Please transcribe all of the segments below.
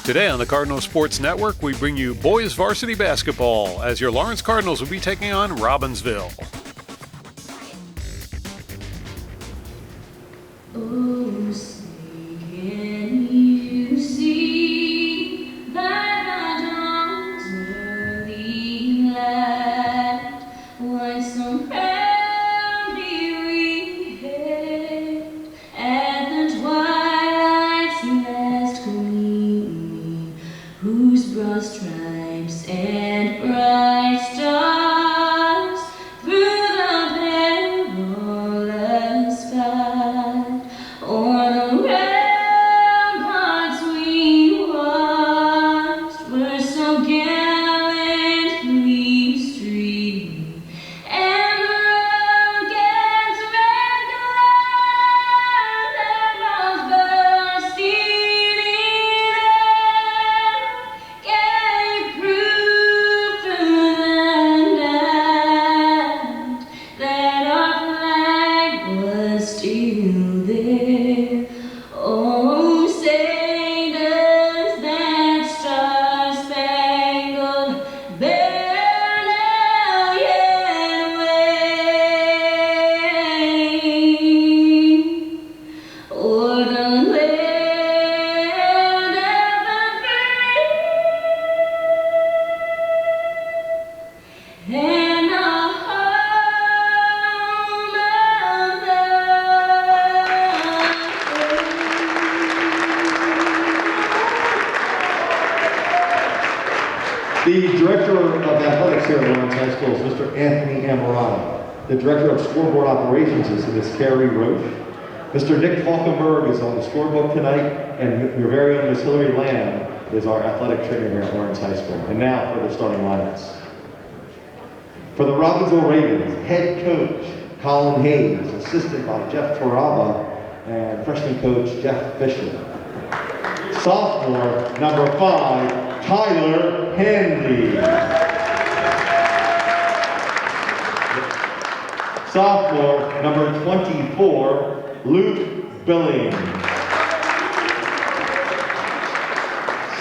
Today on the Cardinal Sports Network, we bring you boys varsity basketball as your Lawrence Cardinals will be taking on Robbinsville. Oh, say, can you see that the dawn's early light was so proudly we hailed at the twilight's last gleaming, whose broad stripes and bright stars through the perilous fight o'er the ramparts we watched were so gallantly streaming, and the rocket's red glare was bursting in air, gave proof through the night that our flag was still there. Oh, say does that star-spangled banner yet wave o'er the land of the free and the home of the The Director of Athletics here at Lawrence High School is Mr. Anthony Amorano. The Director of Scoreboard Operations is Ms. Carrie Roche. Mr. Nick Falkenberg is on the scorebook tonight, and your very own Ms. Hillary Lamb is our athletic trainer here at Lawrence High School. And now for the starting lineups. For the Robbinsville Ravens, head coach Colin Hayes, assisted by Jeff Toraba, and freshman coach Jeff Fisher. Sophomore, number 5, Tyler Hanley. Sophomore, number 24, Luke Billing.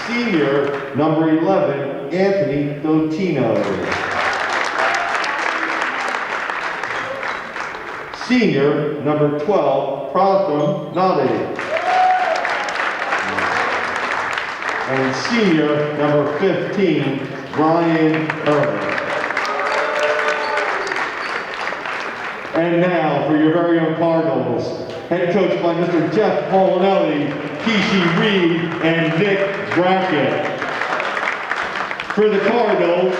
Senior, number 11, Anthony Dotino. Senior, number 12, Pratham Nade. And senior, number 15, Brian Herbert. And now for your very own Cardinals, head coached by Mr. Jeff Molinelli, Kishi Reed, and Nick Brackett. For the Cardinals,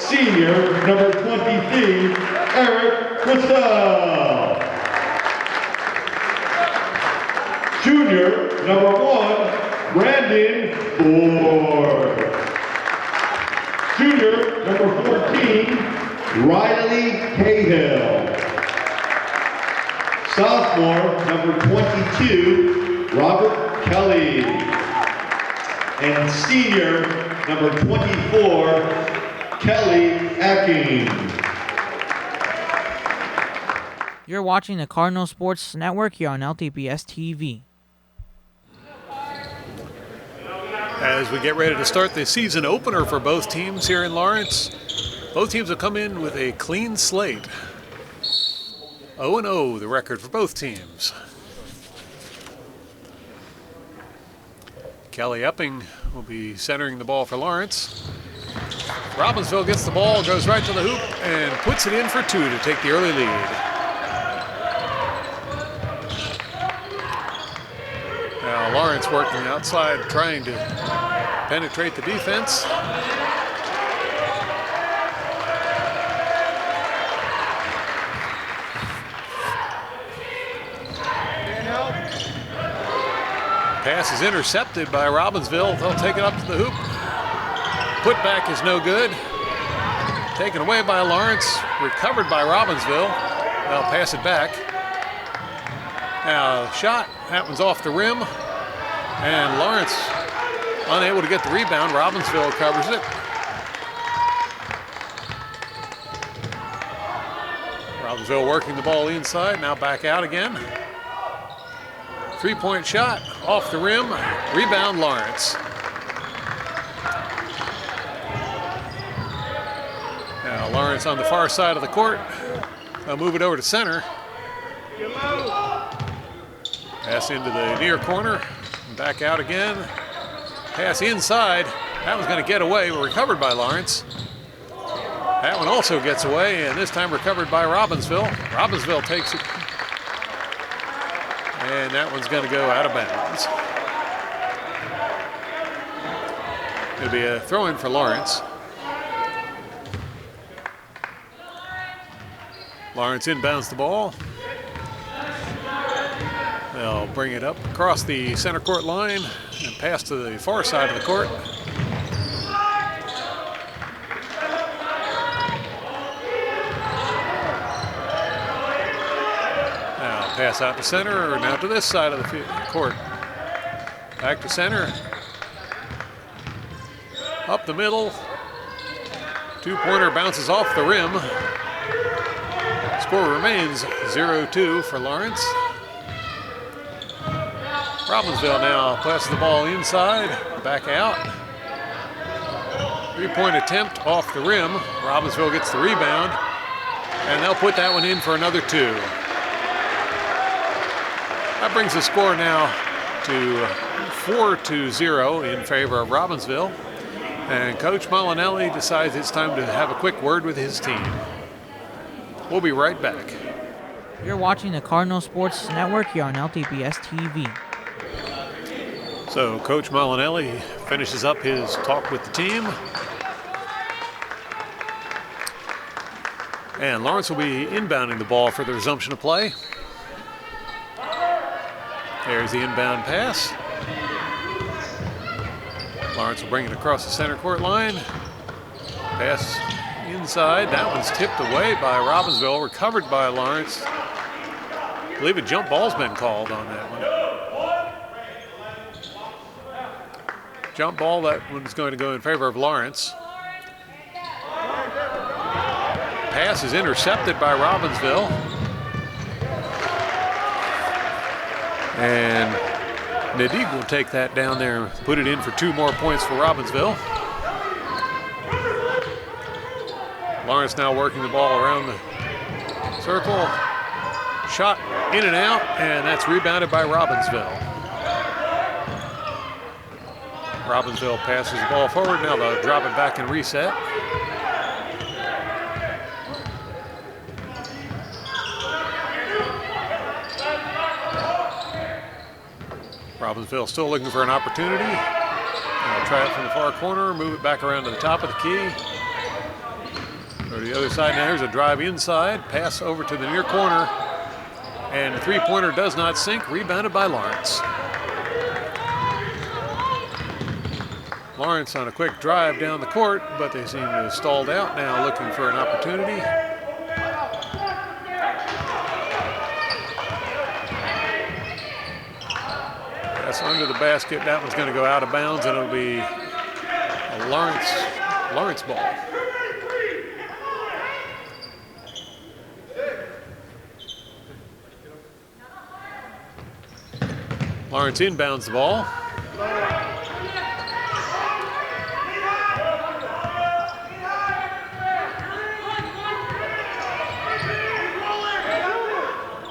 senior, number 23, Eric Christel. Junior, number 1, Brandon Ford. Junior, number 14, Riley Cahill. Sophomore, number 22, Robert Kelly. And senior, number 24, Kelly Acking. You're watching the Cardinal Sports Network here on LTPS TV. As we get ready to start the season opener for both teams here in Lawrence, both teams have come in with a clean slate. 0-0 the record for both teams. Kelly Epping will be centering the ball for Lawrence. Robbinsville gets the ball, goes right to the hoop, and puts it in for 2 to take the early lead. Now Lawrence working outside, trying to penetrate the defense. Pass is intercepted by Robbinsville. They'll take it up to the hoop. Putback is no good. Taken away by Lawrence, recovered by Robbinsville. They'll pass it back. Now, shot, that one's off the rim, and Lawrence unable to get the rebound. Robbinsville covers it. Robbinsville working the ball inside, now back out again. Three-point shot, off the rim, rebound Lawrence. Now Lawrence on the far side of the court. They'll move it over to center. Pass into the near corner, back out again. Pass inside, that one's going to get away, but recovered by Lawrence. That one also gets away, and this time recovered by Robbinsville. Robbinsville takes it, and that one's going to go out of bounds. It'll be a throw-in for Lawrence. Lawrence inbounds the ball. They'll bring it up across the center court line and pass to the far side of the court. Now pass out to center, or now to this side of the court. Back to center. Up the middle. Two-pointer bounces off the rim. Score remains 0-2 for Lawrence. Robbinsville now passes the ball inside, back out. Three-point attempt off the rim. Robbinsville gets the rebound, and they'll put that one in for another two. That brings the score now to 4-0 in favor of Robbinsville. And Coach Molinelli decides it's time to have a quick word with his team. We'll be right back. You're watching the Cardinal Sports Network here on LTPS TV. So Coach Molinelli finishes up his talk with the team. And Lawrence will be inbounding the ball for the resumption of play. There's the inbound pass. Lawrence will bring it across the center court line. Pass inside. That one's tipped away by Robbinsville, recovered by Lawrence. I believe a jump ball's been called on that one. Jump ball, that one's going to go in favor of Lawrence. Pass is intercepted by Robbinsville. And Nadig will take that down there and put it in for 2 more points for Robbinsville. Lawrence now working the ball around the circle. Shot in and out, and that's rebounded by Robbinsville. Robbinsville passes the ball forward. Now they'll drop it back and reset. Robbinsville still looking for an opportunity. They'll try it from the far corner, move it back around to the top of the key. Go to the other side now. Here's a drive inside. Pass over to the near corner. And the three-pointer does not sink. Rebounded by Lawrence. Lawrence on a quick drive down the court, but they seem to have stalled out now, looking for an opportunity. That's under the basket. That one's going to go out of bounds, and it'll be a Lawrence ball. Lawrence inbounds the ball.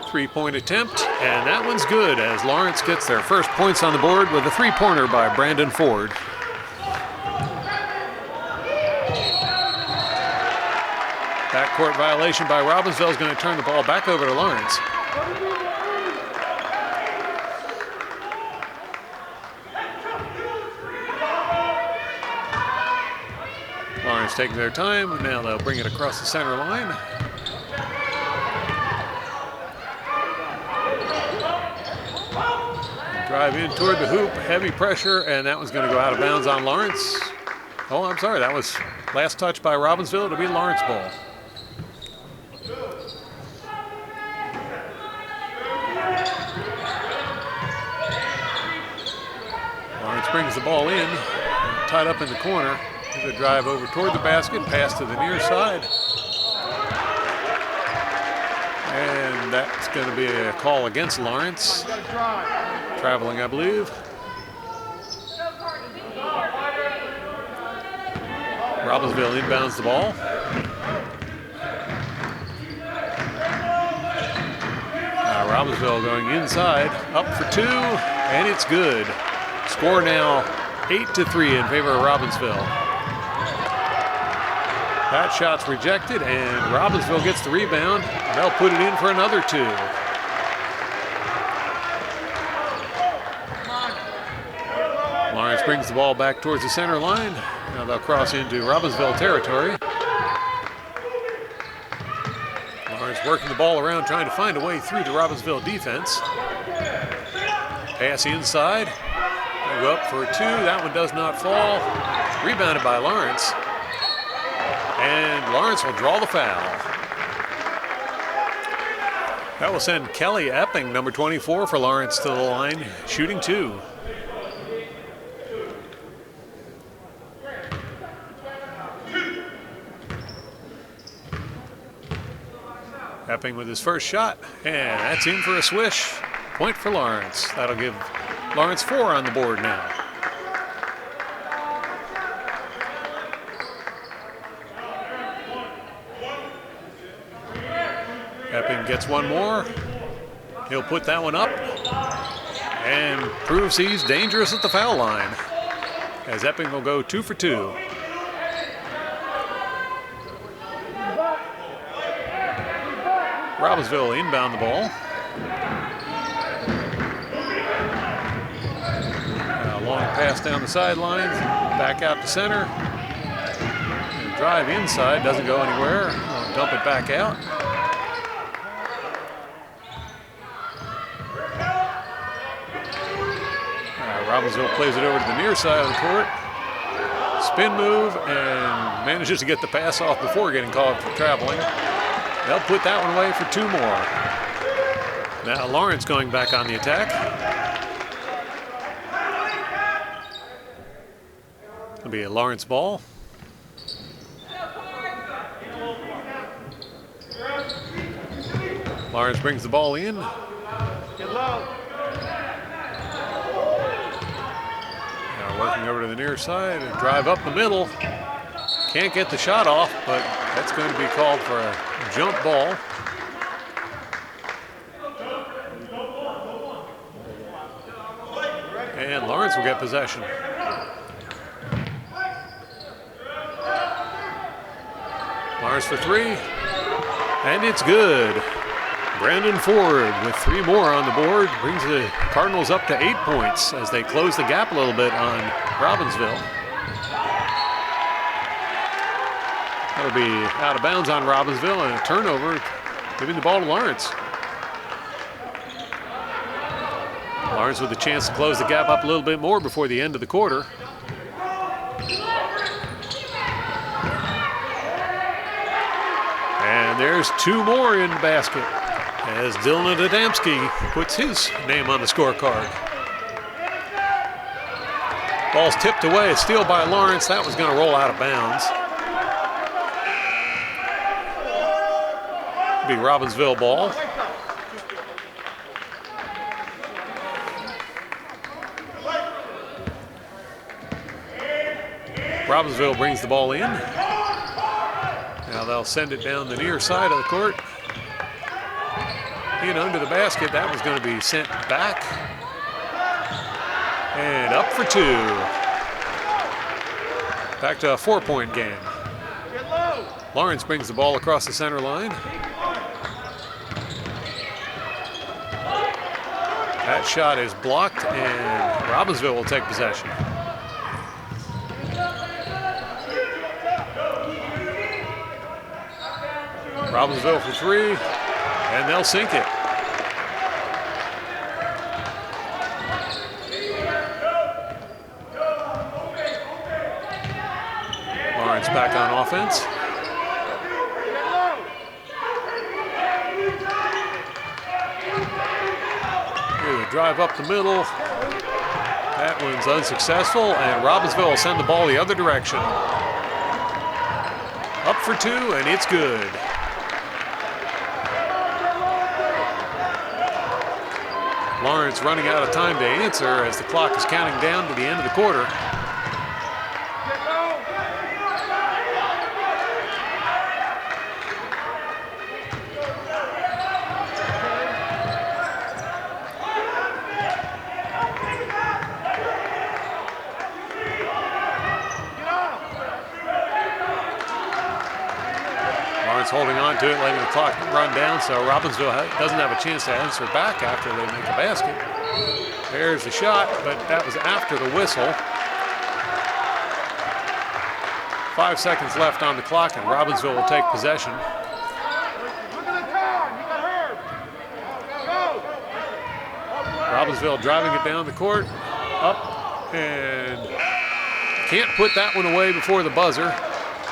Three-point attempt, and that one's good as Lawrence gets their first points on the board with a three-pointer by Brandon Ford. Backcourt violation by Robbinsville is going to turn the ball back over to Lawrence. Lawrence taking their time, and now they'll bring it across the center line. Drive in toward the hoop, heavy pressure, and that one's going to go out of bounds on Lawrence. Oh, I'm sorry, that was last touch by Robbinsville. It'll be Lawrence ball. brings the ball in, tied up in the corner. There's a drive over toward the basket, pass to the near side. And that's going to be a call against Lawrence. Traveling, I believe. Robbinsville inbounds the ball. Robbinsville going inside, up for two, and it's good. Score now 8-3 in favor of Robbinsville. That shot's rejected, and Robbinsville gets the rebound. They'll put it in for another two. Lawrence brings the ball back towards the center line. Now they'll cross into Robbinsville territory. Lawrence working the ball around, trying to find a way through the Robbinsville defense. Pass inside. They go up for a two. That one does not fall. Rebounded by Lawrence. And Lawrence will draw the foul. That will send Kelly Epping, number 24 for Lawrence, to the line, shooting two. Epping with his first shot, and that's in for a swish. Point for Lawrence. That'll give Lawrence 4 on the board now. Epping gets one more. He'll put that one up and proves he's dangerous at the foul line, as Epping will go 2 for 2. Robbinsville inbound the ball. Long pass down the sidelines, back out to center. And drive inside, doesn't go anywhere. Dump it back out. Robbinsville plays it over to the near side of the court. Spin move and manages to get the pass off before getting called for traveling. They'll put that one away for 2 more. Now Lawrence going back on the attack. It'll be a Lawrence ball. Lawrence brings the ball in. Get low. Now working over to the near side and drive up the middle. Can't get the shot off, but that's going to be called for a jump ball. And Lawrence will get possession. Lawrence for 3, and it's good. Brandon Ford with 3 more on the board brings the Cardinals up to 8 points as they close the gap a little bit on Robbinsville. That'll be out of bounds on Robbinsville and a turnover, giving the ball to Lawrence. Lawrence with a chance to close the gap up a little bit more before the end of the quarter. And there's 2 more in the basket as Dylan Adamski puts his name on the scorecard. Ball's tipped away, a steal by Lawrence. That was going to roll out of bounds. Be Robbinsville ball. Robbinsville brings the ball in. Now they'll send it down the near side of the court. In under the basket, that was going to be sent back. And up for 2. Back to a 4-point game. Lawrence brings the ball across the center line. That shot is blocked, and Robbinsville will take possession. Robbinsville for 3, and they'll sink it. Lawrence back on offense. Here's a drive up the middle. That one's unsuccessful, and Robbinsville will send the ball the other direction. Up for 2, and it's good. Lawrence running out of time to answer as the clock is counting down to the end of the quarter. Holding on to it, letting the clock run down, so Robbinsville doesn't have a chance to answer back after they make a basket. There's the shot, but that was after the whistle. 5 seconds left on the clock, and Robbinsville will take possession. Robbinsville driving it down the court, up, and can't put that one away before the buzzer.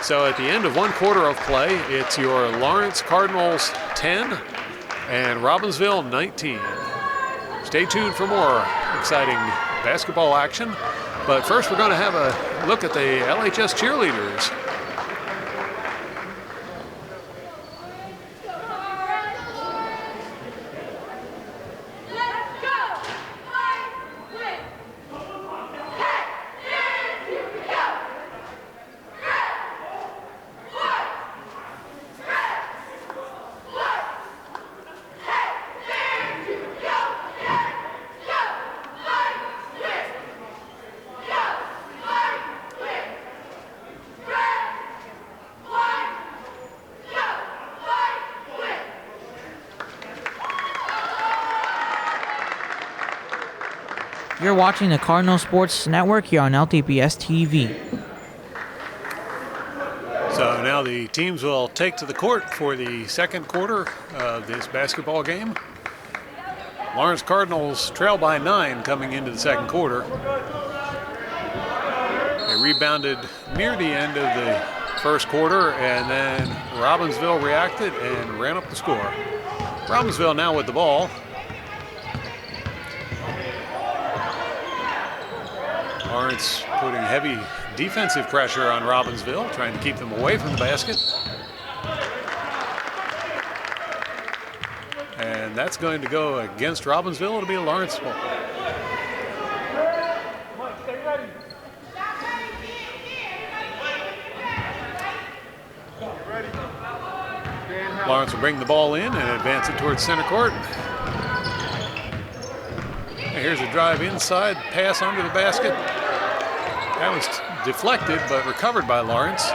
So at the end of 1 quarter of play, it's your Lawrence Cardinals 10 and Robbinsville 19. Stay tuned for more exciting basketball action. But first, we're going to have a look at the LHS cheerleaders. You're watching the Cardinal Sports Network here on LTPS TV. So now the teams will take to the court for the second quarter of this basketball game. Lawrence Cardinals trail by 9 coming into the second quarter. They rebounded near the end of the first quarter, and then Robbinsville reacted and ran up the score. Robbinsville now with the ball. Lawrence putting heavy defensive pressure on Robbinsville, trying to keep them away from the basket. And that's going to go against Robbinsville. It'll be a Lawrence ball. Lawrence will bring the ball in and advance it towards center court. Here's a drive inside, pass under the basket. That was deflected, but recovered by Lawrence.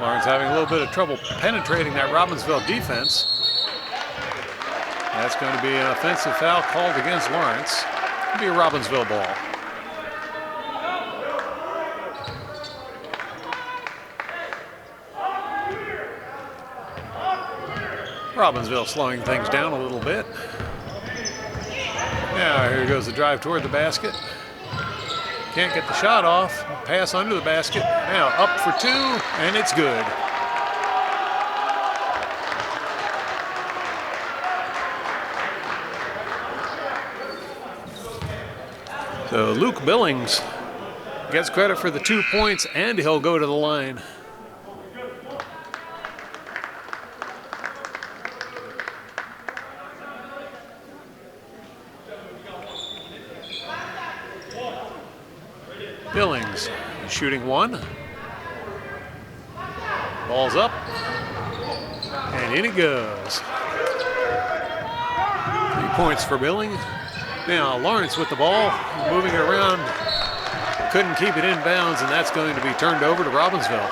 Lawrence having a little bit of trouble penetrating that Robbinsville defense. That's going to be an offensive foul called against Lawrence. It'll be a Robbinsville ball. Robbinsville slowing things down a little bit. Now here goes the drive toward the basket. Can't get the shot off. Pass under the basket. Now up for 2, and it's good. So Luke Billings gets credit for the 2 points, and he'll go to the line. Billings shooting 1. Ball's up, and in it goes. 3 points for Billings. Now Lawrence with the ball, moving it around. Couldn't keep it in bounds, and that's going to be turned over to Robbinsville.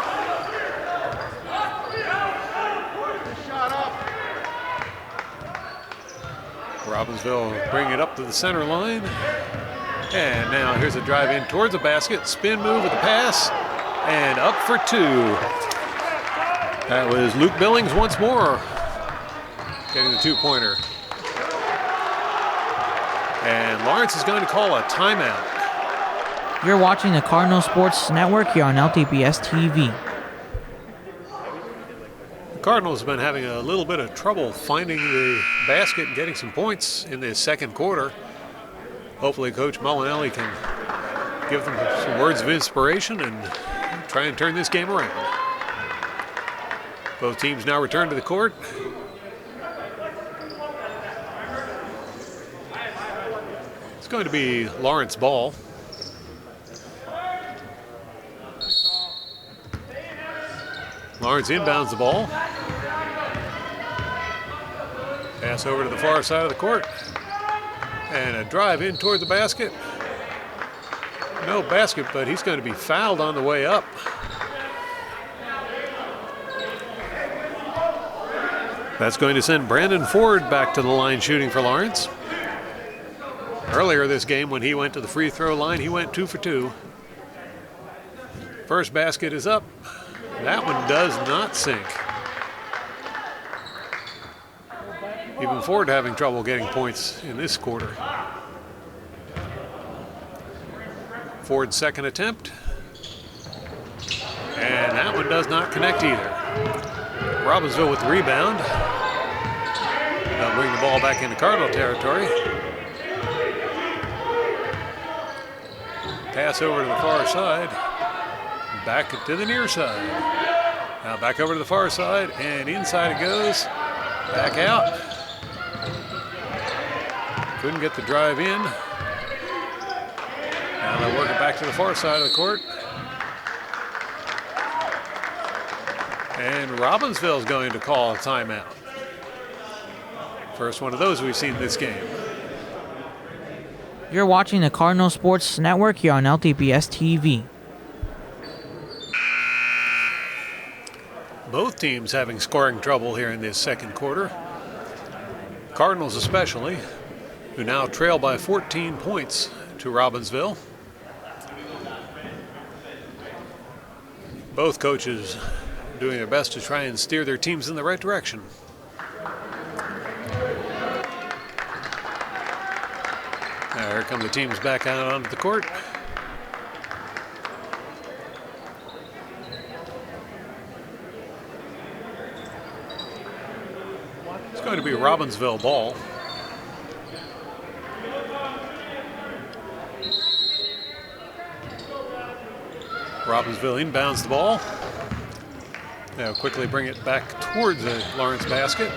Robbinsville bring it up to the center line. And now here's a drive in towards the basket. Spin move with the pass. And up for 2. That was Luke Billings once more, getting the 2-pointer. And Lawrence is going to call a timeout. You're watching the Cardinal Sports Network here on LTPS TV. Cardinals have been having a little bit of trouble finding the basket and getting some points in the second quarter. Hopefully Coach Molinelli can give them some words of inspiration and try and turn this game around. Both teams now return to the court. It's going to be Lawrence ball. Lawrence inbounds the ball. Pass over to the far side of the court. And a drive in toward the basket. No basket, but he's going to be fouled on the way up. That's going to send Brandon Ford back to the line shooting for Lawrence. Earlier this game, when he went to the free throw line, he went 2 for 2. First basket is up. That one does not sink. Even Ford having trouble getting points in this quarter. Ford's second attempt. And that one does not connect either. Robbinsville with the rebound. They'll bring the ball back into Cardinal territory. Pass over to the far side. Back to the near side. Now back over to the far side, and inside it goes. Back out. Couldn't get the drive in. Now they'll work it back to the far side of the court. And Robbinsville is going to call a timeout. First one of those we've seen this game. You're watching the Cardinal Sports Network here on LTPS TV. Both teams having scoring trouble here in this second quarter. Cardinals especially, who now trail by 14 points to Robbinsville. Both coaches doing their best to try and steer their teams in the right direction. Now here come the teams back out onto the court. It's going to be Robbinsville ball. Robbinsville inbounds the ball. Now quickly bring it back towards the Lawrence basket.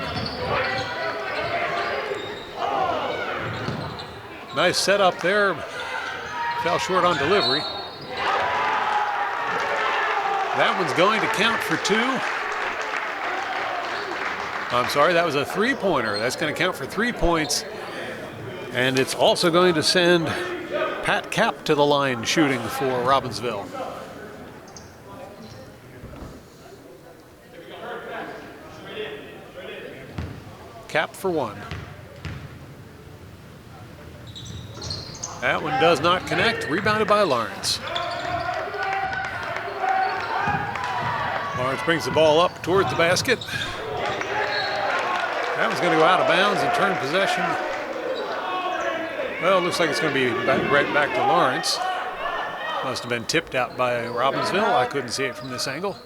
Nice setup there. Fell short on delivery. That one's going to count for 2. I'm sorry, that was a 3-pointer. That's going to count for 3 points. And it's also going to send Pat Cap to the line shooting for Robbinsville. Cap for 1. That one does not connect. Rebounded by Lawrence. Lawrence brings the ball up towards the basket. That one's going to go out of bounds and turn possession. Well, it looks like it's going to be right back to Lawrence. Must have been tipped out by Robbinsville. I couldn't see it from this angle.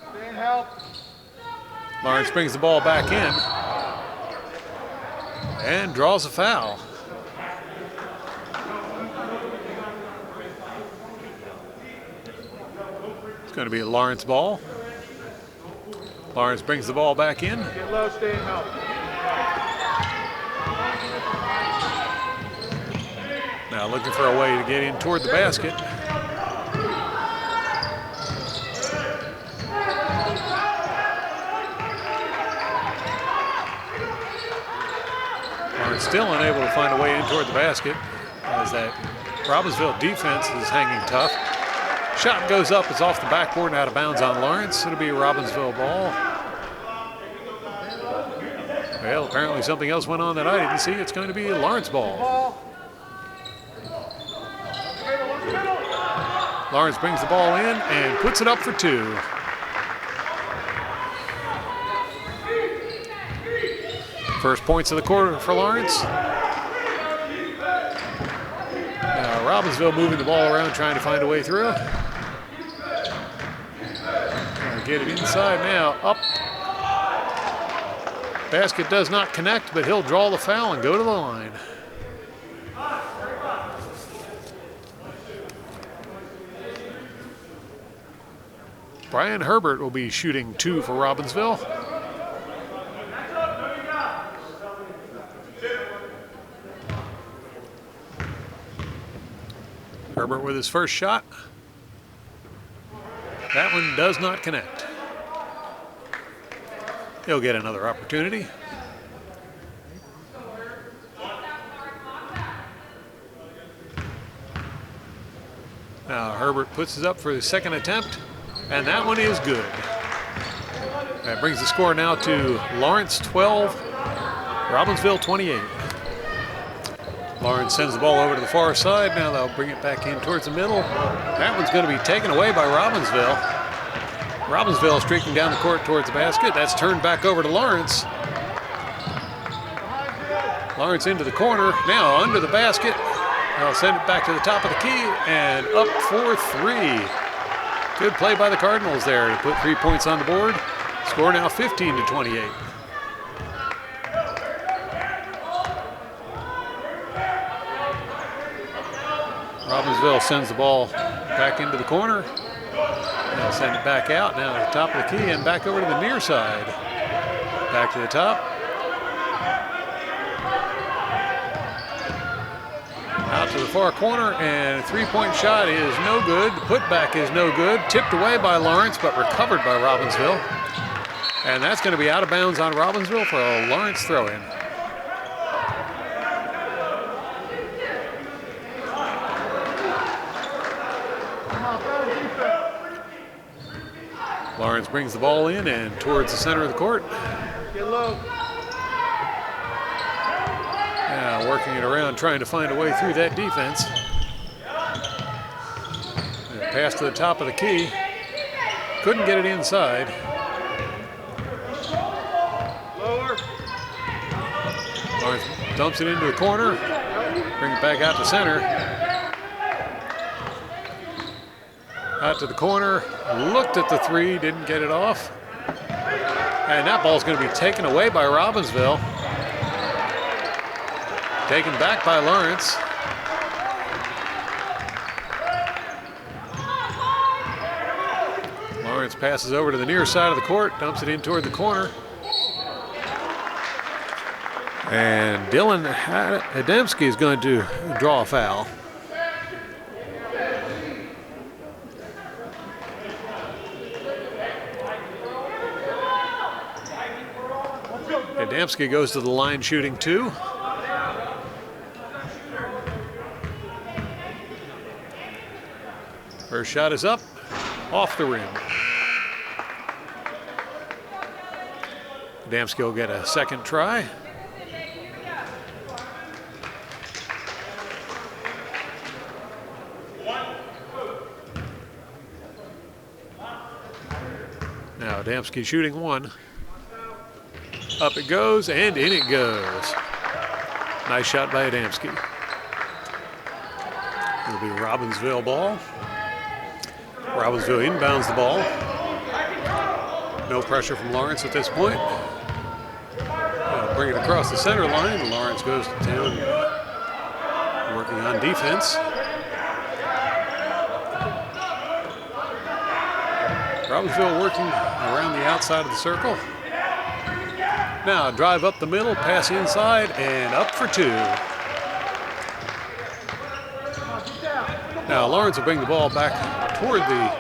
Lawrence brings the ball back in and draws a foul. It's going to be a Lawrence ball. Lawrence brings the ball back in. Get low, stay in help. Now looking for a way to get in toward the basket. Lawrence still unable to find a way in toward the basket as that Robbinsville defense is hanging tough. Shot goes up, it's off the backboard and out of bounds on Lawrence. It'll be a Robbinsville ball. Well, apparently something else went on that I didn't see. It's going to be a Lawrence ball. Lawrence brings the ball in and puts it up for 2. First points of the quarter for Lawrence. Now Robbinsville moving the ball around, trying to find a way through. Get it inside now, up. Basket does not connect, but he'll draw the foul and go to the line. Brian Herbert will be shooting 2 for Robbinsville. Herbert with his first shot. That one does not connect. He'll get another opportunity. Now Herbert puts it up for the second attempt, and that one is good. That brings the score now to Lawrence 12, Robbinsville 28. Lawrence sends the ball over to the far side. Now they'll bring it back in towards the middle. That one's going to be taken away by Robbinsville. Robbinsville streaking down the court towards the basket. That's turned back over to Lawrence. Lawrence into the corner, now under the basket. They'll send it back to the top of the key and up for 3. Good play by the Cardinals there to put 3 points on the board. Score now 15-28. Robbinsville sends the ball back into the corner. They'll send it back out now to the top of the key and back over to the near side. Back to the top. Out to the far corner, and a 3-point shot is no good. The putback is no good. Tipped away by Lawrence, but recovered by Robbinsville. And that's going to be out of bounds on Robbinsville for a Lawrence throw-in. Lawrence brings the ball in and towards the center of the court. Get low. Now working it around, trying to find a way through that defense. And pass to the top of the key. Couldn't get it inside. Lower. Lawrence dumps it into the corner. Bring it back out to center. Out to the corner, looked at the 3, didn't get it off. And that ball's going to be taken away by Robbinsville. Taken back by Lawrence. Lawrence passes over to the near side of the court, dumps it in toward the corner. And Dylan Adamski is going to draw a foul. Adamski goes to the line shooting 2. First shot is up, off the rim. Adamski will get a second try. Now Adamski shooting 1. Up it goes, and in it goes. Nice shot by Adamski. It'll be Robbinsville ball. Robbinsville inbounds the ball. No pressure from Lawrence at this point. They'll bring it across the center line. Lawrence goes to town, working on defense. Robbinsville working around the outside of the circle. Now drive up the middle, pass inside, and up for 2. Now Lawrence will bring the ball back toward the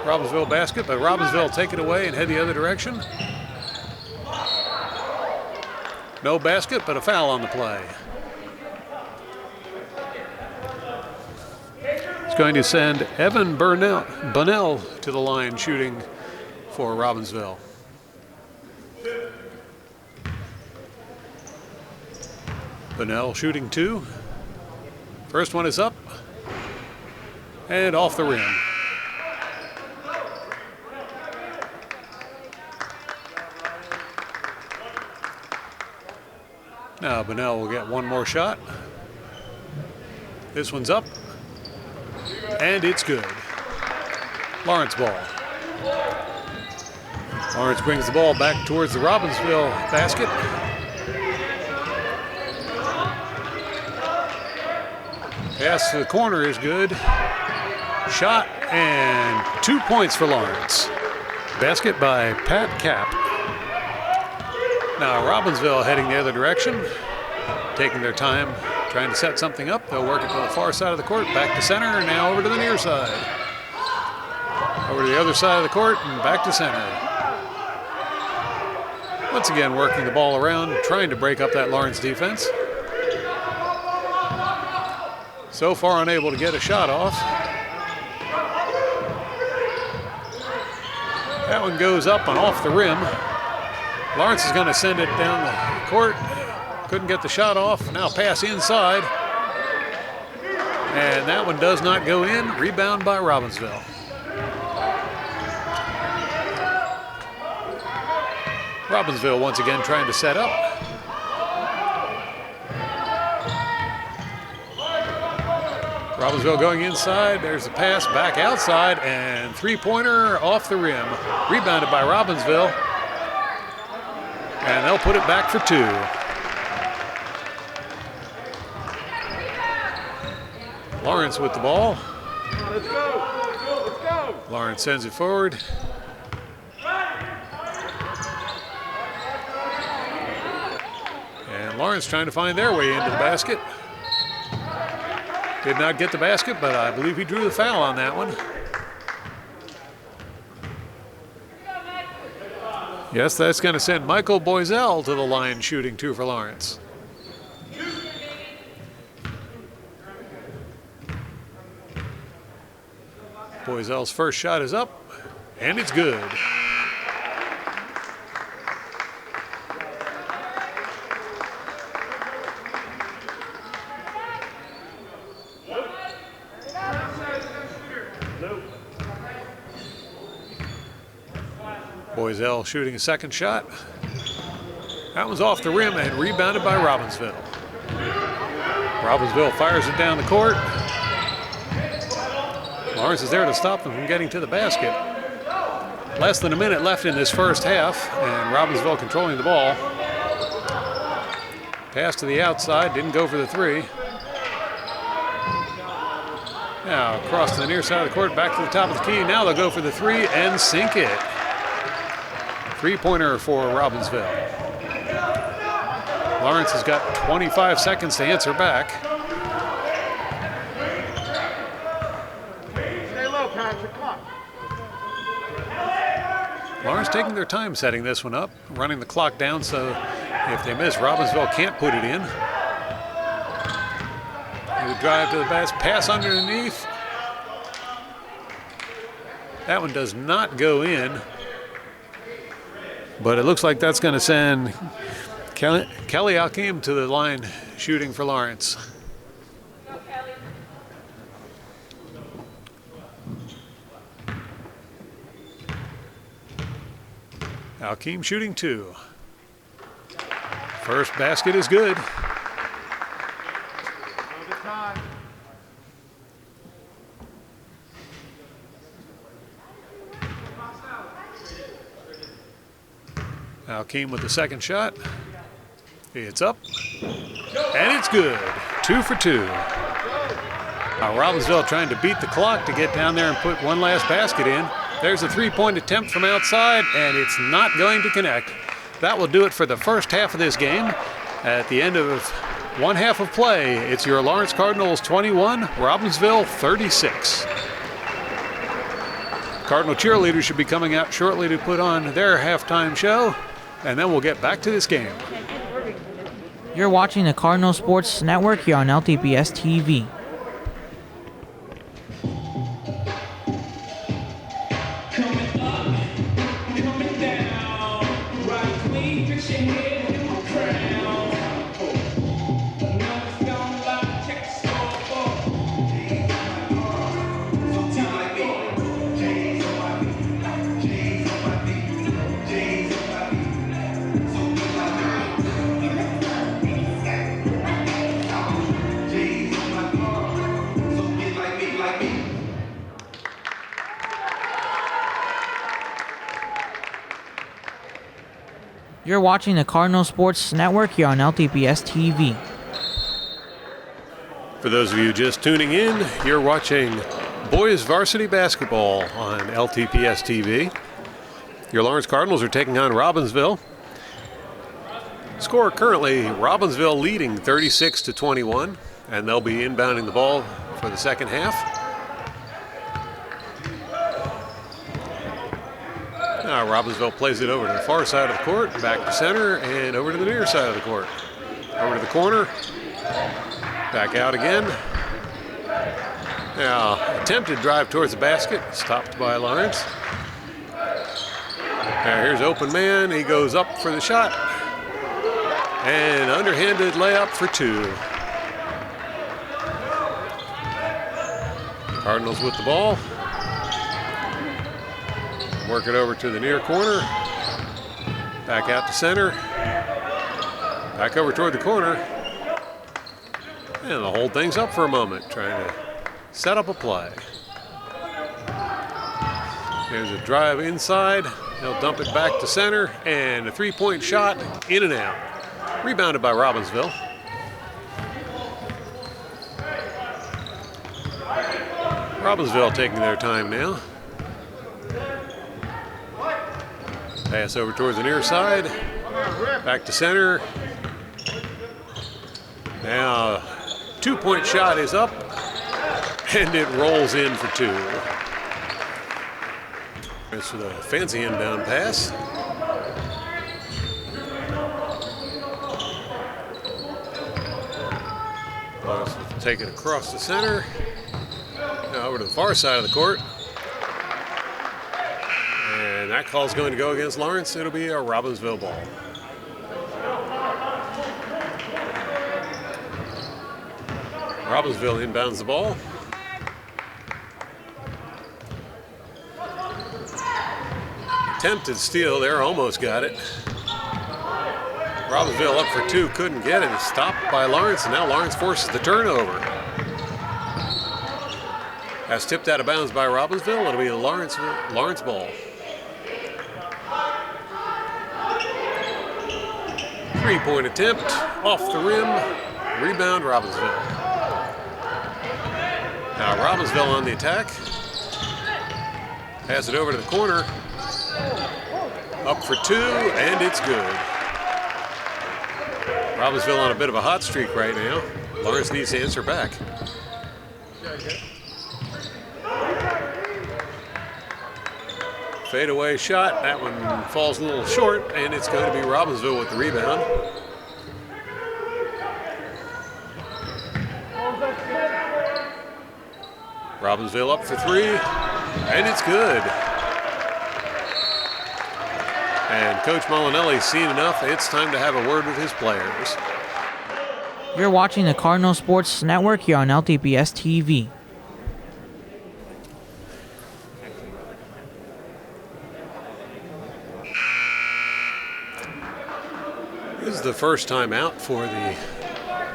Robbinsville basket, but Robbinsville will take it away and head the other direction. No basket, but a foul on the play. It's going to send Evan Bunnell to the line shooting for Robbinsville. Bunnell shooting 2. First one is up and off the rim. Now Bunnell will get one more shot. This one's up and it's good. Lawrence ball. Lawrence brings the ball back towards the Robbinsville basket. Pass to the corner is good. Shot and 2 points for Lawrence. Basket by Pat Cap. Now Robbinsville heading the other direction, taking their time, trying to set something up. They'll work it to the far side of the court, back to center, and now over to the near side. Over to the other side of the court and back to center. Once again working the ball around, trying to break up that Lawrence defense. So far unable to get a shot off. That one goes up and off the rim. Lawrence is going to send it down the court. Couldn't get the shot off. Now pass inside. And that one does not go in. Rebound by Robbinsville. Robbinsville once again trying to set up. Robbinsville going inside. There's the pass back outside and three-pointer off the rim. Rebounded by Robbinsville. And they'll put it back for two. Lawrence with the ball. Let's go. Let's go. Lawrence sends it forward. And Lawrence trying to find their way into the basket. Did not get the basket, but I believe he drew the foul on that one. Yes, that's going to send Michael Boisel to the line shooting two for Lawrence. Boisel's first shot is up, and it's good. Boisel shooting a second shot. That was off the rim and rebounded by Robbinsville. Robbinsville fires it down the court. Lawrence is there to stop them from getting to the basket. Less than a minute left in this first half, and Robbinsville controlling the ball. Pass to the outside, didn't go for the three. Now across to the near side of the court, back to the top of the key. Now they'll go for the three and sink it. Three-pointer for Robbinsville. Lawrence has got 25 seconds to answer back. Stay low, Patrick. Come on. Lawrence taking their time setting this one up, running the clock down so if they miss, Robbinsville can't put it in. The drive to the basket, pass underneath. That one does not go in. But it looks like that's going to send Kelly Akim to the line shooting for Lawrence. Akim shooting two. First basket is good. Akim with the second shot. It's up, and it's good. 2 for 2. Now Robbinsville trying to beat the clock to get down there and put one last basket in. There's a three-point attempt from outside, and it's not going to connect. That will do it for the first half of this game. At the end of one half of play, it's your Lawrence Cardinals 21, Robbinsville 36. Cardinal cheerleaders should be coming out shortly to put on their halftime show, and then we'll get back to this game. You're watching the Cardinal Sports Network here on LTPS TV. You're watching the Cardinal Sports Network here on LTPS TV. For those of you just tuning in, you're watching boys varsity basketball on LTPS TV. Your Lawrence Cardinals are taking on Robbinsville. Score currently Robbinsville leading 36-21, and they'll be inbounding the ball for the second half. Now Robbinsville plays it over to the far side of the court, back to center, and over to the near side of the court. Over to the corner, back out again. Now, attempted drive towards the basket, stopped by Lawrence. Now here's open man, he goes up for the shot. And underhanded layup for two. Cardinals with the ball. Work it over to the near corner. Back out to center. Back over toward the corner. And they'll hold things up for a moment, trying to set up a play. There's a drive inside. They'll dump it back to center. And a three-point shot in and out. Rebounded by Robbinsville. Robbinsville taking their time now. Pass over towards the near side. Back to center. Now, two-point shot is up. And it rolls in for two. It's with a fancy inbound pass. Take it across the center. Now over to the far side of the court. And that call's going to go against Lawrence. It'll be a Robbinsville ball. Robbinsville inbounds the ball. Attempted steal there, almost got it. Robbinsville up for two, couldn't get it. Stopped by Lawrence, and now Lawrence forces the turnover. That's tipped out of bounds by Robbinsville. It'll be a Lawrence ball. Three-point attempt, off the rim, rebound Robbinsville. Now Robbinsville on the attack. Pass it over to the corner. Up for two, and it's good. Robbinsville on a bit of a hot streak right now. Lawrence needs to answer back. Fadeaway shot. That one falls a little short, and it's going to be Robbinsville with the rebound. Robbinsville up for three, and it's good. And Coach Molinelli's seen enough. It's time to have a word with his players. You're watching the Cardinal Sports Network here on LTPS TV. This is the first time out for the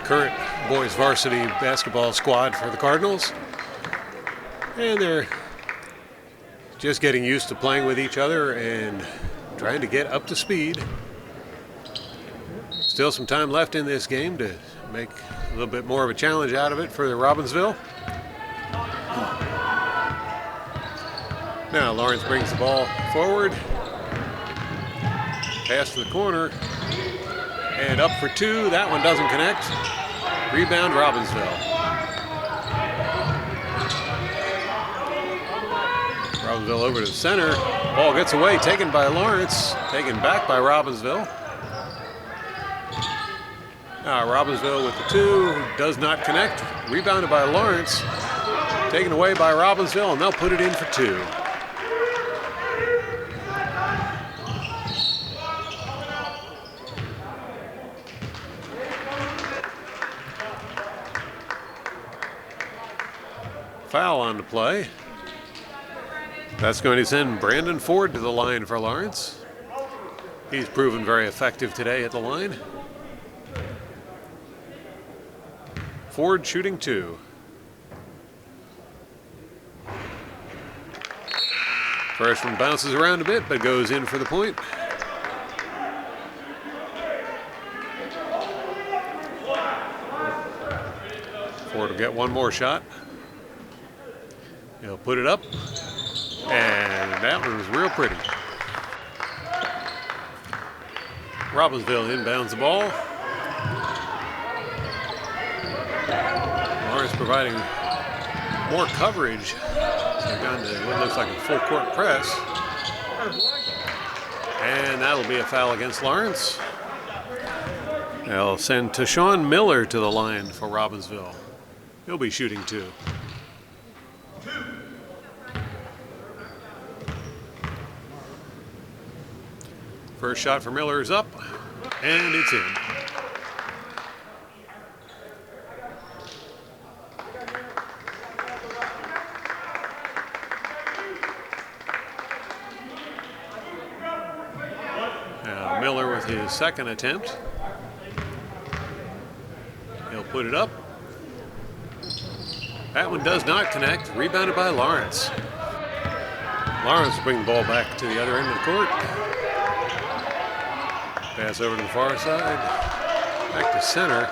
current boys varsity basketball squad for the Cardinals. And they're just getting used to playing with each other and trying to get up to speed. Still some time left in this game to make a little bit more of a challenge out of it for the Robbinsville. Now Lawrence brings the ball forward. Pass to the corner. And up for two. That one doesn't connect. Rebound Robbinsville. Robbinsville over to the center. Ball gets away, taken by Lawrence. Taken back by Robbinsville. Now Robbinsville with the two. Does not connect. Rebounded by Lawrence. Taken away by Robbinsville, and they'll put it in for two. Foul on the play. That's going to send Brandon Ford to the line for Lawrence. He's proven very effective today at the line. Ford shooting two. First one bounces around a bit, but goes in for the point. Ford will get one more shot. He'll put it up, and that one was real pretty. Robbinsville inbounds the ball. Lawrence providing more coverage. They've gone to what looks like a full court press. And that'll be a foul against Lawrence. They'll send Tashawn Miller to the line for Robbinsville. He'll be shooting 2. First shot for Miller is up, and it's in. Now Miller with his second attempt. He'll put it up. That one does not connect. Rebounded by Lawrence. Lawrence will bring the ball back to the other end of the court. Pass over to the far side. Back to center.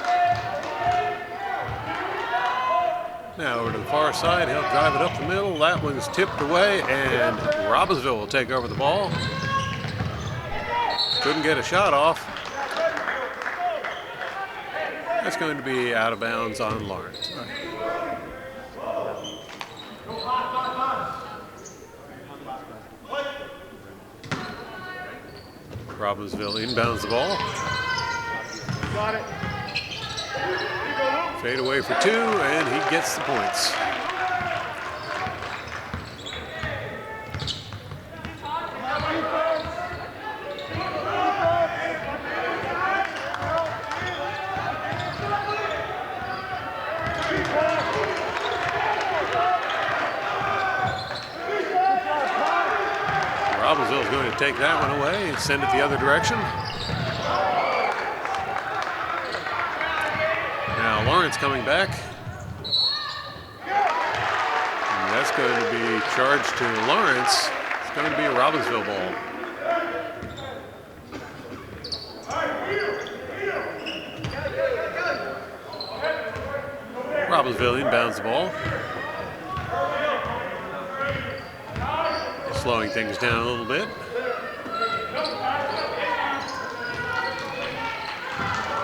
Now over to the far side. He'll drive it up the middle. That one's tipped away, and Robbinsville will take over the ball. Couldn't get a shot off. That's going to be out of bounds on Lawrence. Robbinsville inbounds the ball. Got it. Fade away for 2, and he gets the points. Robbinsville is going to take that one away and send it the other direction. Now Lawrence coming back. And that's going to be charged to Lawrence. It's going to be a Robbinsville ball. Robbinsville inbounds the ball. Slowing things down a little bit.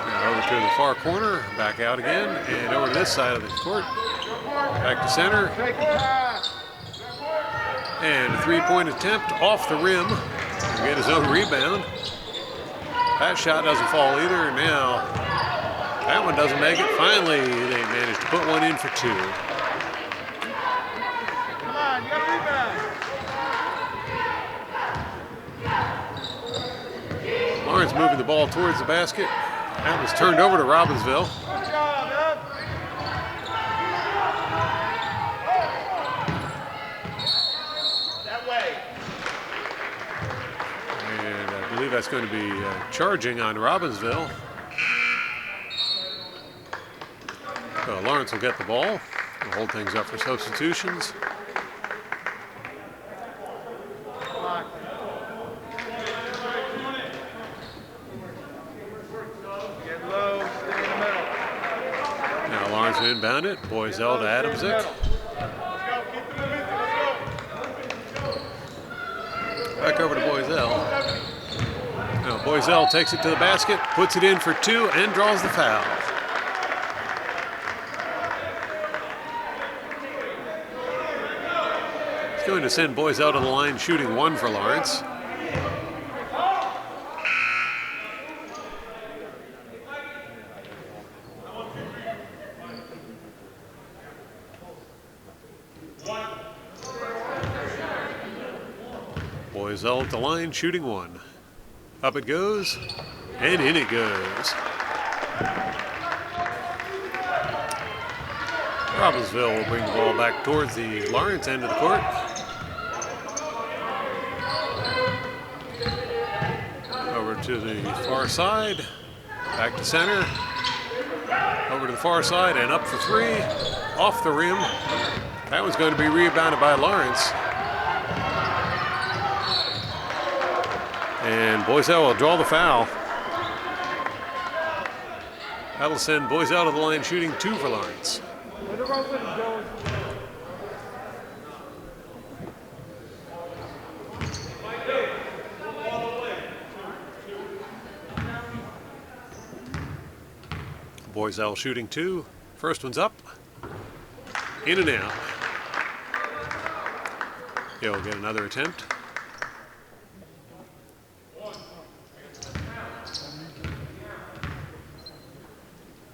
Now over to the far corner, back out again, and over to this side of the court. Back to center. And a 3-point attempt off the rim to get his own rebound. That shot doesn't fall either. Now that one doesn't make it. Finally, they managed to put one in for 2. Come on, you got a rebound. Lawrence moving the ball towards the basket. That was turned over to Robbinsville. Good job, man. That way. And I believe that's going to be charging on Robbinsville. So Lawrence will get the ball. We'll hold things up for substitutions. Get low, stay in the middle. Now Lawrence will inbound it. Boiselle to Adamsick. Let's go, keep the momentum, let's go. Back over to Boiselle. Now Boiselle takes it to the basket, puts it in for 2, and draws the foul. He's going to send Boiselle to the line, shooting 1 for Lawrence. Boiselle at the line, shooting 1. Up it goes, and in it goes. Robbinsville will bring the ball back towards the Lawrence end of the court. Over to the far side, back to center. Over to the far side and up for 3, off the rim. That was going to be rebounded by Lawrence. And Boiselle will draw the foul. That'll send Boiselle to the line, shooting 2 for Lawrence. Let it run with him, Joey. Boys L shooting 2. First one's up. In and out. He'll get another attempt.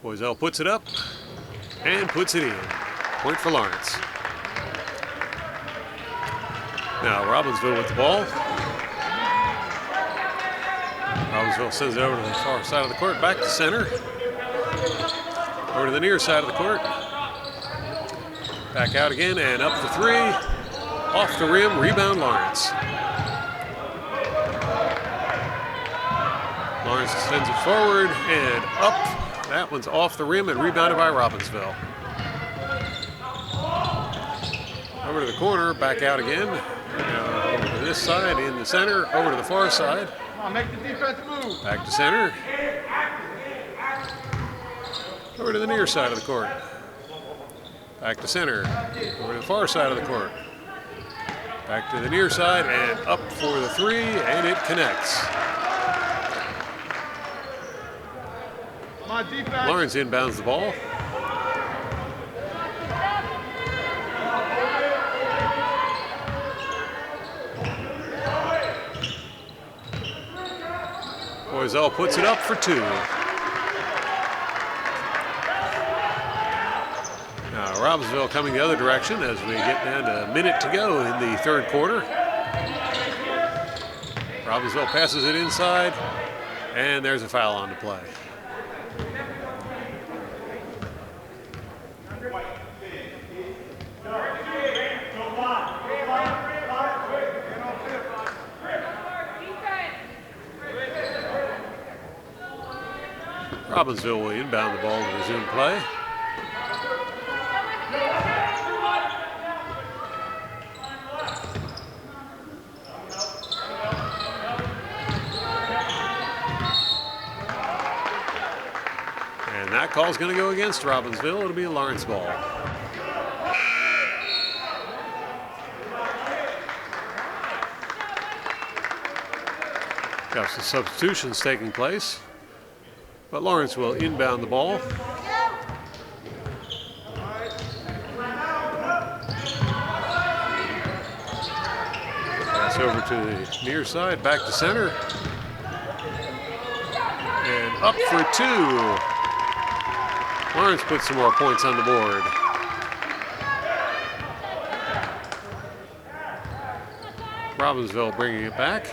Boys L puts it up and puts it in. Point for Lawrence. Now Robbinsville with the ball. Robbinsville sends it over to the far side of the court, back to center. Over to the near side of the court. Back out again and up for 3. Off the rim, rebound Lawrence. Lawrence sends it forward and up. That one's off the rim and rebounded by Robbinsville. Over to the corner, back out again. Now over to this side, in the center, over to the far side. Come on, make the defense move. Back to center. Over to the near side of the court. Back to center. Over to the far side of the court. Back to the near side and up for the 3, and it connects. Come on, defense. Lawrence inbounds the ball. Boiselle puts it up for 2. Now Robbinsville coming the other direction as we get down to a minute to go in the third quarter. Robbinsville passes it inside, and there's a foul on the play. Robbinsville will inbound the ball to resume play. And that call's going to go against Robbinsville. It'll be a Lawrence ball. Got some substitutions taking place, but Lawrence will inbound the ball. Pass over to the near side, back to center. And up for 2. Lawrence puts some more points on the board. Robbinsville bringing it back.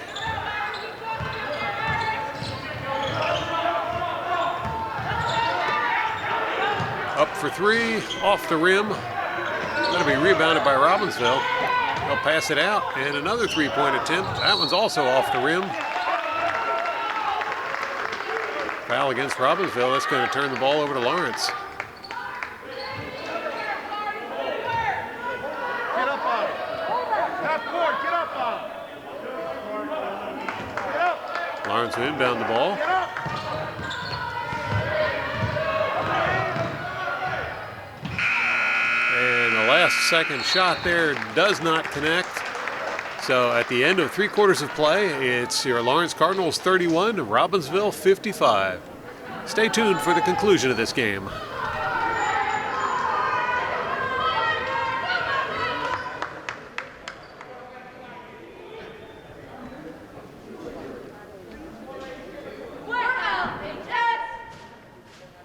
Up for 3, off the rim. That'll be rebounded by Robbinsville. They'll pass it out, and another 3-point attempt. That one's also off the rim. Foul against Robbinsville. That's going to turn the ball over to Lawrence. Get up on it. Half court, get up on it. Get up. Lawrence will inbound the ball. Get up. And the last second shot there does not connect. So at the end of 3 quarters of play, it's your Lawrence Cardinals 31, Robbinsville 55. Stay tuned for the conclusion of this game. We're LHS.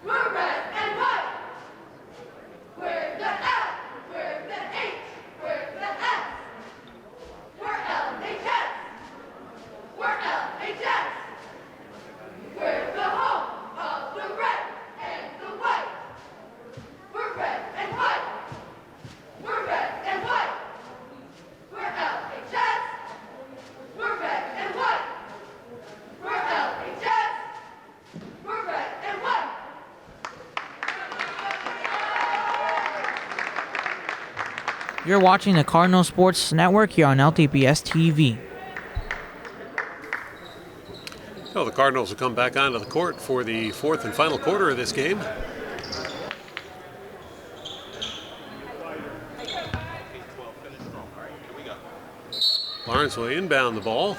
We're red and white. We're the L. We're the H. We're the S. We're LHS. We're LHS. We're the home of the red and the white. We're red and white. We're red and white. We're LHS. We're red and white. We're LHS. We're red and white. You're watching the Cardinal Sports Network here on LTPS TV. So the Cardinals will come back onto the court for the 4th and final quarter of this game. Lawrence will inbound the ball.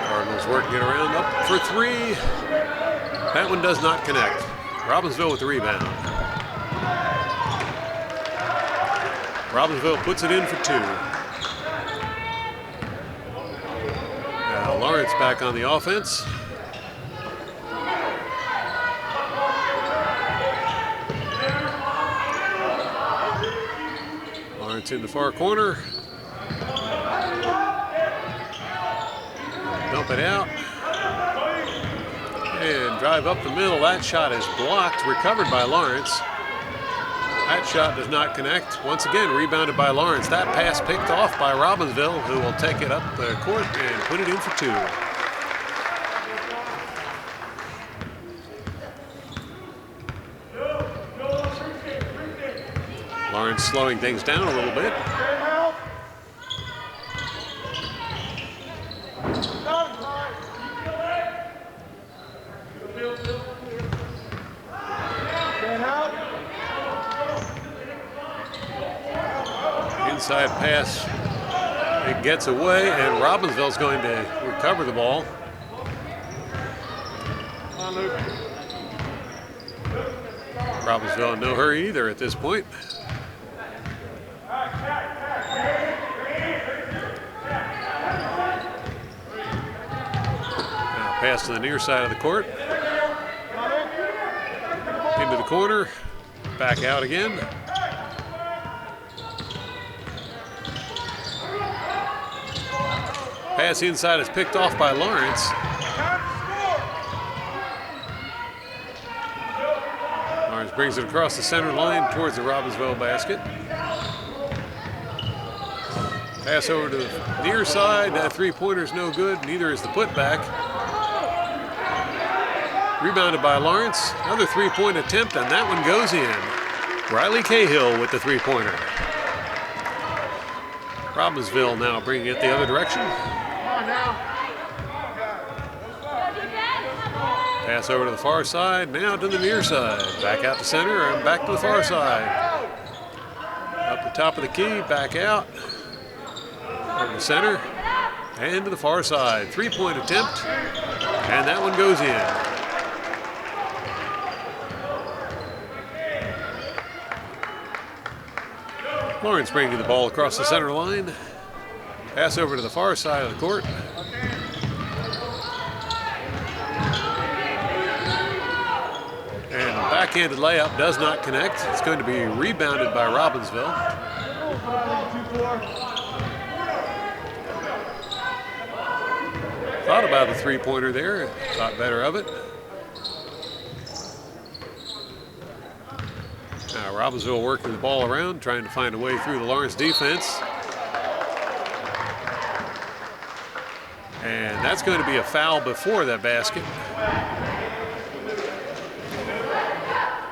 Cardinals working it around, up for three. That one does not connect. Robbinsville with the rebound. Robbinsville puts it in for two. Now Lawrence back on the offense. Lawrence in the far corner. Dump it out. And drive up the middle. That shot is blocked, recovered by Lawrence. That shot does not connect. Once again, rebounded by Lawrence. That pass picked off by Robbinsville, who will take it up the court and put it in for two. Lawrence slowing things down a little bit. Inside pass, it gets away, and Robbinsville's going to recover the ball. Robbinsville in no hurry either at this point. Now pass to the near side of the court. Into the corner, back out again. Pass inside is picked off by Lawrence. Lawrence brings it across the center line towards the Robbinsville basket. Pass over to the near side. That three-pointer's no good. Neither is the putback. Rebounded by Lawrence. Another three-point attempt, and that one goes in. Riley Cahill with the three-pointer. Robbinsville now bringing it the other direction. Pass over to the far side, now to the near side. Back out to center and back to the far side. Up the top of the key, back out. Over to center and to the far side. Three-point attempt, and that one goes in. Lawrence bringing the ball across the center line. Pass over to the far side of the court. And backhanded layup does not connect. It's going to be rebounded by Robbinsville. Thought about the three-pointer there. Thought better of it. Now Robbinsville working the ball around, trying to find a way through the Lawrence defense. And that's going to be a foul before that basket.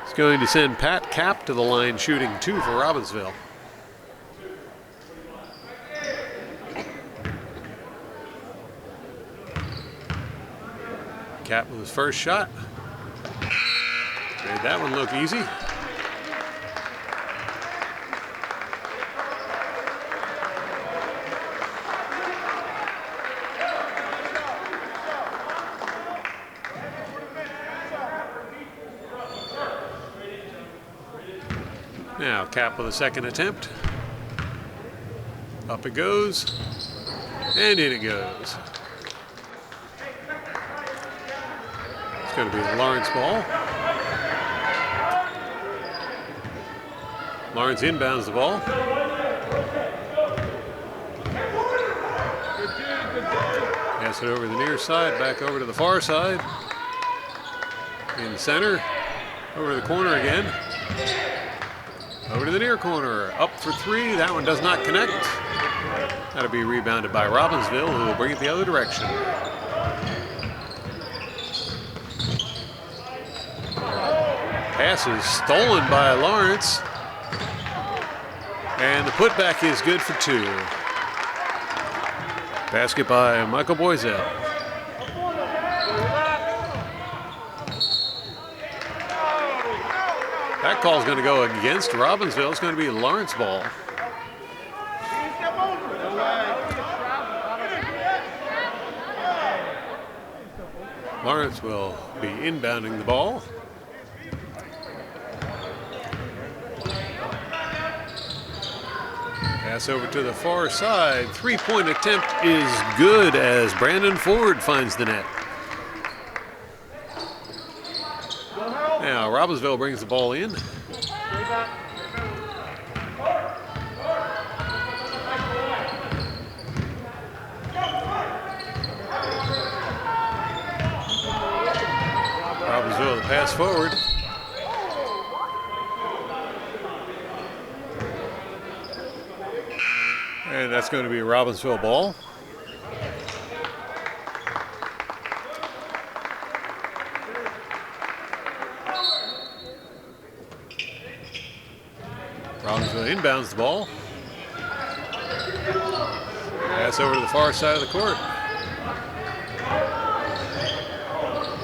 It's going to send Pat Cap to the line, shooting two for Robbinsville. Cap with his first shot. Made that one look easy. Now Cap with a second attempt. Up it goes, and in it goes. It's going to be the Lawrence ball. Lawrence inbounds the ball. Pass it over the near side, back over to the far side. In the center, over to the corner again. Over to the near corner, up for three. That one does not connect. That'll be rebounded by Robbinsville, who will bring it the other direction. Pass is stolen by Lawrence. And the putback is good for two. Basket by Michael Boisel. That call's going to go against Robbinsville. It's going to be Lawrence ball. Lawrence will be inbounding the ball. Pass over to the far side. Three-point attempt is good as Brandon Ford finds the net. Now Robbinsville brings the ball in. Robbinsville, the pass forward. And that's going to be a Robbinsville ball. Robbinsville inbounds the ball. Pass over to the far side of the court.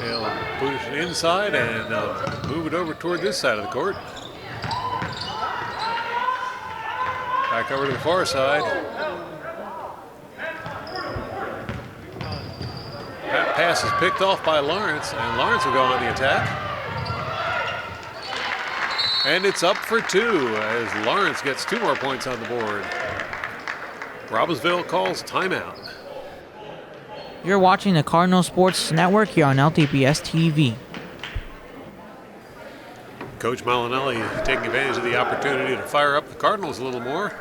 They'll push it inside and move it over toward this side of the court. Back over to the far side. That pass is picked off by Lawrence, and Lawrence will go on the attack. And it's up for two as Lawrence gets 2 more points on the board. Robbinsville calls timeout. You're watching the Cardinal Sports Network here on LTPS TV. Coach Malinelli taking advantage of the opportunity to fire up the Cardinals a little more.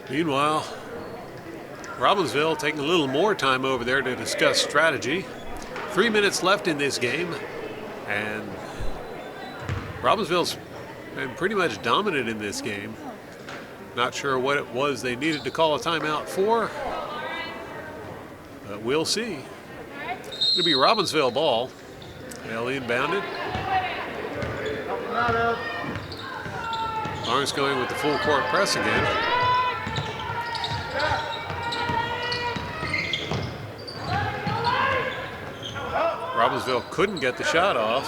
Meanwhile, Robbinsville taking a little more time over there to discuss strategy. 3 minutes left in this game, and Robbinsville's been pretty much dominant in this game. Not sure what it was they needed to call a timeout for, but we'll see. It'll be Robbinsville ball. They'll inbound it. Lawrence going with the full court press again. Robbinsville couldn't get the shot off.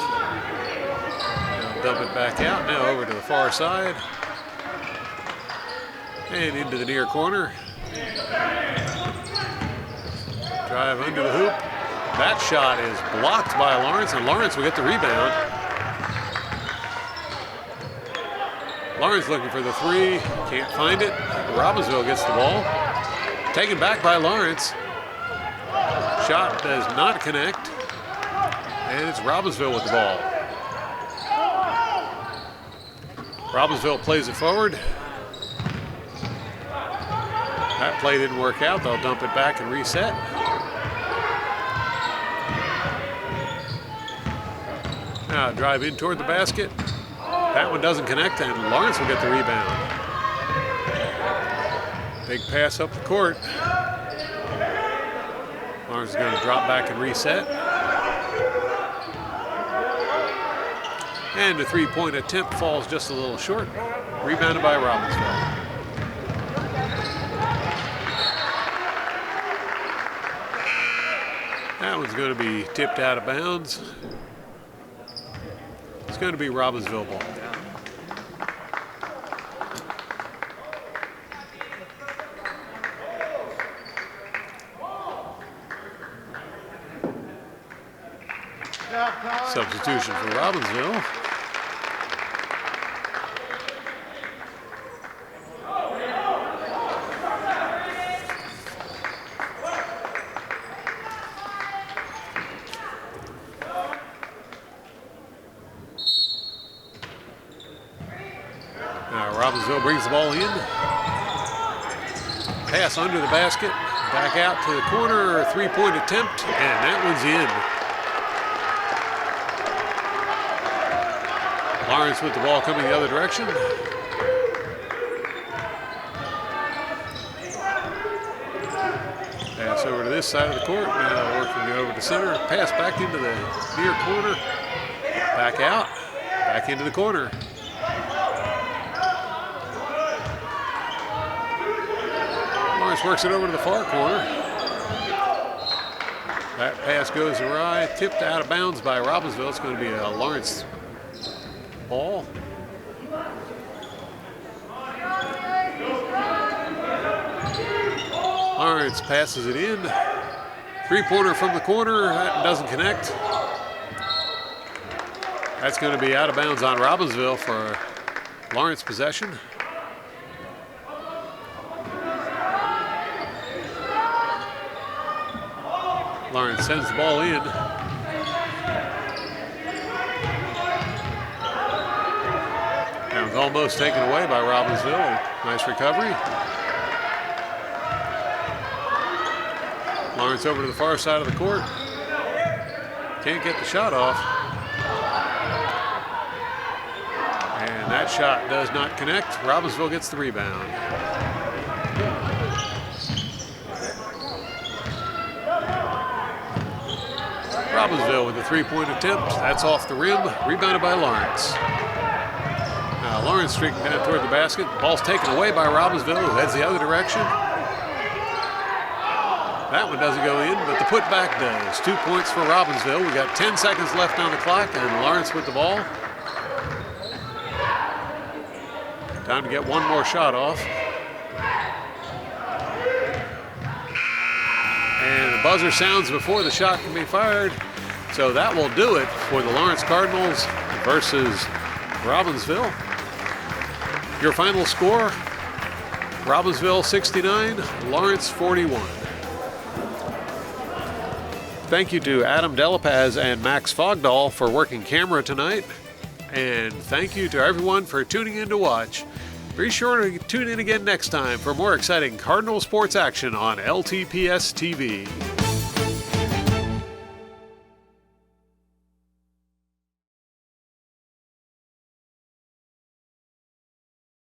They'll dump it back out now over to the far side. And into the near corner. Drive under the hoop. That shot is blocked by Lawrence, and Lawrence will get the rebound. Lawrence looking for the three, can't find it. Robbinsville gets the ball. Taken back by Lawrence. Shot does not connect, and it's Robbinsville with the ball. Robbinsville plays it forward. That play didn't work out. They'll dump it back and reset. Now drive in toward the basket. That one doesn't connect, and Lawrence will get the rebound. Big pass up the court. Lawrence is going to drop back and reset. And the three-point attempt falls just a little short. Rebounded by Robbinsville. That one's going to be tipped out of bounds. It's going to be Robbinsville ball. Substitution for Robbinsville. Robbinsville brings the ball in. Pass under the basket. Back out to the corner. Three-point attempt, and that one's in. Lawrence with the ball coming the other direction. Pass over to this side of the court. Now working over to center. Pass back into the near corner. Back out. Back into the corner. Lawrence works it over to the far corner. That pass goes awry, tipped out of bounds by Robbinsville. It's going to be a Lawrence ball. Lawrence passes it in. Three-pointer from the corner, that doesn't connect. That's going to be out of bounds on Robbinsville for Lawrence possession. Lawrence sends the ball in. That was almost taken away by Robbinsville. Nice recovery. Lawrence over to the far side of the court. Can't get the shot off. And that shot does not connect. Robbinsville gets the rebound. Robbinsville with a three-point attempt. That's off the rim. Rebounded by Lawrence. Now Lawrence streaking down toward the basket. Ball's taken away by Robbinsville, who heads the other direction. That one doesn't go in, but the putback does. 2 points for Robbinsville. We got 10 seconds left on the clock, and Lawrence with the ball. Time to get one more shot off. And the buzzer sounds before the shot can be fired. So that will do it for the Lawrence Cardinals versus Robbinsville. Your final score, Robbinsville 69, Lawrence 41. Thank you to Adam Delapaz and Max Fogdahl for working camera tonight. And thank you to everyone for tuning in to watch. Be sure to tune in again next time for more exciting Cardinal sports action on LTPS TV.